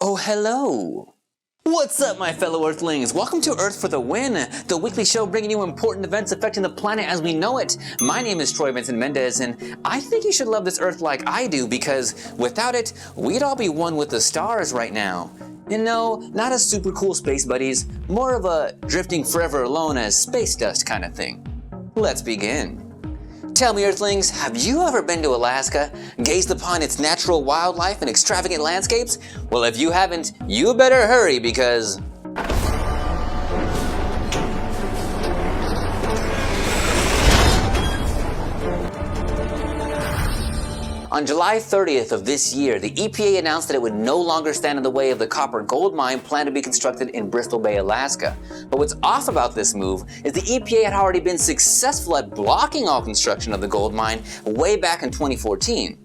Oh, hello! What's up, my fellow Earthlings? Welcome to Earth for the Win, the weekly show bringing you important events affecting the planet as we know it. My name is Troy-vincent Mendez, and I think you should love this Earth like I do, because without it, we'd all be one with the stars right now. And no, not as super cool space buddies, more of a drifting forever alone as space dust kind of thing. Let's begin. Tell me, Earthlings, have you ever been to Alaska, gazed upon its natural wildlife and extravagant landscapes? Well, if you haven't, you better hurry because... On July 30th of this year, the EPA announced that it would no longer stand in the way of the copper gold mine planned to be constructed in Bristol Bay, Alaska. But what's off about this move is the EPA had already been successful at blocking all construction of the gold mine way back in 2014.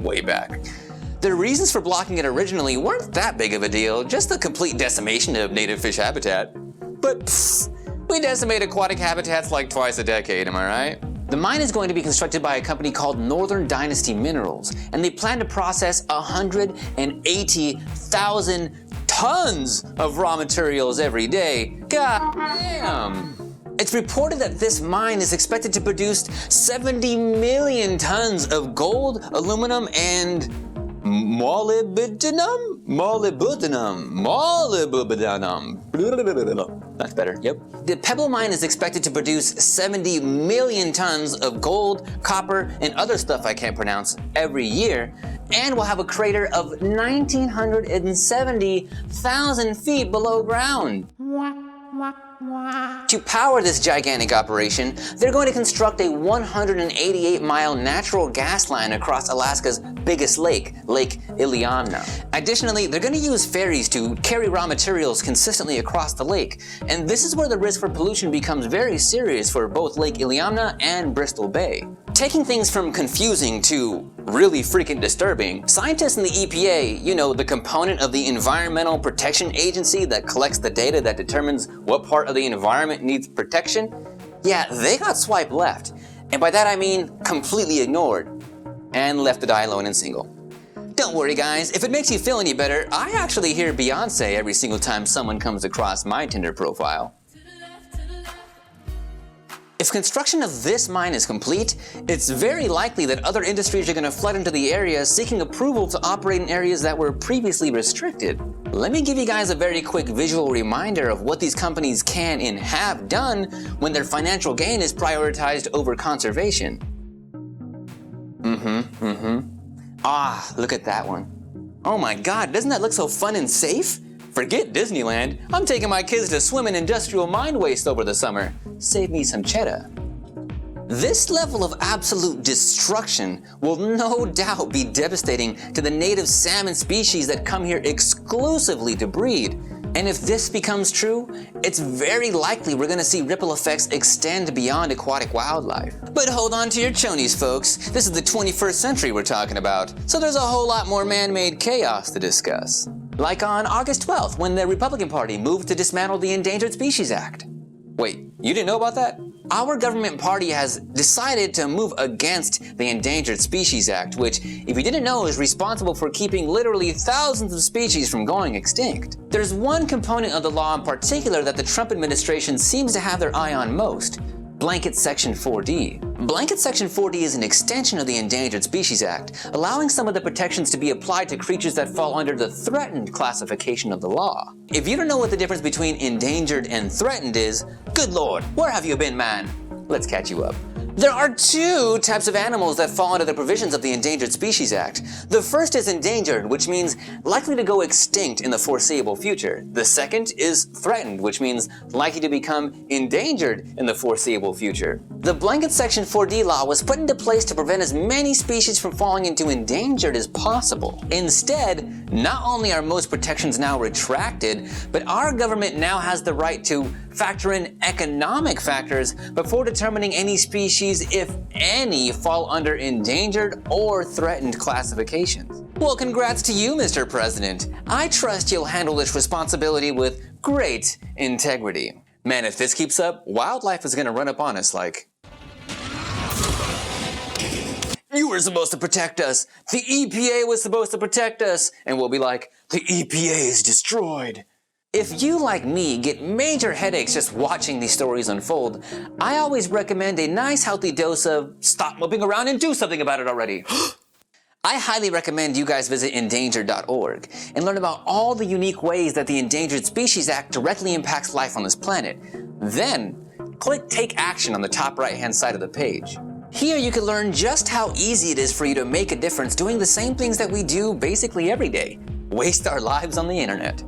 Way back. The reasons for blocking it originally weren't that big of a deal, just the complete decimation of native fish habitat. But we decimate aquatic habitats like twice a decade, am I right? The mine is going to be constructed by a company called Northern Dynasty Minerals, and they plan to process 180,000 tons of raw materials every day. God damn! It's reported that this mine is expected to produce 70 million tons of gold, aluminum, and molybdenum? That's better, yep. The Pebble mine is expected to produce 70 million tons of gold, copper, and other stuff I can't pronounce every year, and will have a crater of 1,970,000 feet below ground. To power this gigantic operation, they're going to construct a 188-mile natural gas line across Alaska's biggest lake, Lake Iliamna. Additionally, they're going to use ferries to carry raw materials consistently across the lake, and this is where the risk for pollution becomes very serious for both Lake Iliamna and Bristol Bay. Taking things from confusing to really freaking disturbing, scientists in the EPA, you know, the component of the Environmental Protection Agency that collects the data that determines what part of the environment needs protection, yeah, they got swiped left. And by that I mean completely ignored and left to die alone and single. Don't worry guys, if it makes you feel any better, I actually hear Beyonce every single time someone comes across my Tinder profile. If construction of this mine is complete, it's very likely that other industries are going to flood into the area seeking approval to operate in areas that were previously restricted. Let me give you guys a very quick visual reminder of what these companies can and have done when their financial gain is prioritized over conservation. Ah, look at that one. Oh my god, doesn't that look so fun and safe? Forget Disneyland, I'm taking my kids to swim in industrial mine waste over the summer. Save me some cheddar. This level of absolute destruction will no doubt be devastating to the native salmon species that come here exclusively to breed. And if this becomes true, it's very likely we're gonna see ripple effects extend beyond aquatic wildlife. But hold on to your chonies, folks. This is the 21st century we're talking about, so there's a whole lot more man-made chaos to discuss. Like on August 12th, when the Republican Party moved to dismantle the Endangered Species Act. Wait, you didn't know about that? Our government party has decided to move against the Endangered Species Act, which, if you didn't know, is responsible for keeping literally thousands of species from going extinct. There's one component of the law in particular that the Trump administration seems to have their eye on most: Blanket Section 4D. Blanket Section 4D is an extension of the Endangered Species Act, allowing some of the protections to be applied to creatures that fall under the threatened classification of the law. If you don't know what the difference between endangered and threatened is, good lord, where have you been, man? Let's catch you up. There are two types of animals that fall under the provisions of the Endangered Species Act. The first is endangered, which means likely to go extinct in the foreseeable future. The second is threatened, which means likely to become endangered in the foreseeable future. The Blanket Section 4D law was put into place to prevent as many species from falling into endangered as possible. Instead, not only are most protections now retracted, but our government now has the right to factor in economic factors before determining any species, if any, fall under endangered or threatened classifications. Well, congrats to you, Mr. President. I trust you'll handle this responsibility with great integrity. Man, if this keeps up, wildlife is gonna run up on us like... you were supposed to protect us. The EPA was supposed to protect us. And we'll be like, the EPA is destroyed. If you, like me, get major headaches just watching these stories unfold, I always recommend a nice healthy dose of stop moping around and do something about it already. I highly recommend you guys visit Endangered.org and learn about all the unique ways that the Endangered Species Act directly impacts life on this planet. Then, click Take Action on the top right-hand side of the page. Here you can learn just how easy it is for you to make a difference doing the same things that we do basically every day. Waste our lives on the internet.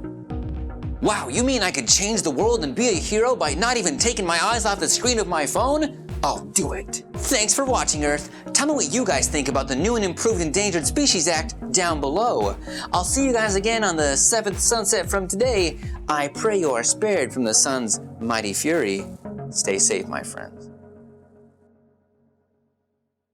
Wow, you mean I could change the world and be a hero by not even taking my eyes off the screen of my phone? I'll do it. Thanks for watching, Earth. Tell me what you guys think about the new and improved Endangered Species Act down below. I'll see you guys again on the 7th sunset from today. I pray you are spared from the sun's mighty fury. Stay safe, my friends.